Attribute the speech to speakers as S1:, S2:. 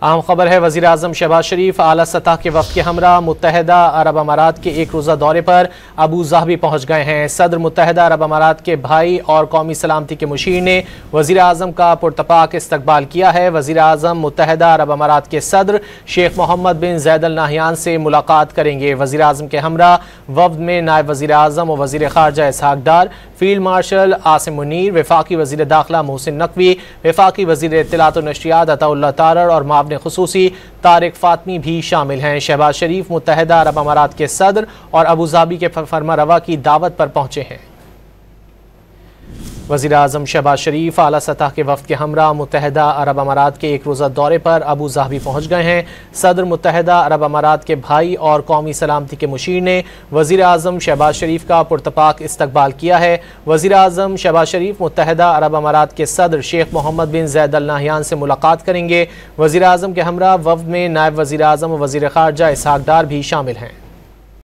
S1: अहम खबर है, वज़ीर आज़म शहबाज शरीफ आला सतह के वफ़द के हमरा मुत्तहदा अरब अमारात के एक रोज़ा दौरे पर अबू ज़ाबी पहुँच गए हैं। सदर मुत्तहदा अरब अमारात के भाई और कौमी सलामती के मुशीर ने वज़ीर आज़म का पुरतपाक इस्तकबाल किया है। वज़ीर आज़म मुत्तहदा अरब अमारात के सदर शेख मोहम्मद बिन ज़ैद अल नाहयान से मुलाकात करेंगे। वज़ीर आज़म के हमरा वफ़द में नायब वज़ीर आज़म और वज़ीर ख़ारजा इसहाक़ डार, फील्ड मार्शल आसिम मुनीर, वफाकी वज़ीर दाखिला मोहसिन नकवी, वफाकी वज़ीर इत्तलात व नशरियात अताउल्लाह तारड़ और मावने खुसूसी तारिक फातमी भी शामिल हैं। शहबाज शरीफ मुत्तहदा अरब अमारात के सदर और अबू ज़ाबी के फरमारवा की दावत पर पहुंचे हैं। वज़ीर आज़म शहबाज शरीफ आला सतह के वफ़द के हमरा मुत्तहदा अरब अमारात के एक रोज़ा दौरे पर अबू ज़ाबी पहुँच गए हैं। सदर मुत्तहदा अरब अमारात के भाई और कौमी सलामती के मुशीर ने वज़ीर आज़म शहबाज शरीफ का पुरतपाक इस्तकबाल किया है। वज़ीर आज़म शहबाज शरीफ मुत्तहदा अरब अमारात के सदर शेख मोहम्मद बिन ज़ैद अल नाहयान से मुलाकात करेंगे। वज़ीर आज़म के हमरा वफ़द में नायब वज़ीर आज़म और वज़ीर ख़ारजा इसहाक़ डार भी शामिल हैं।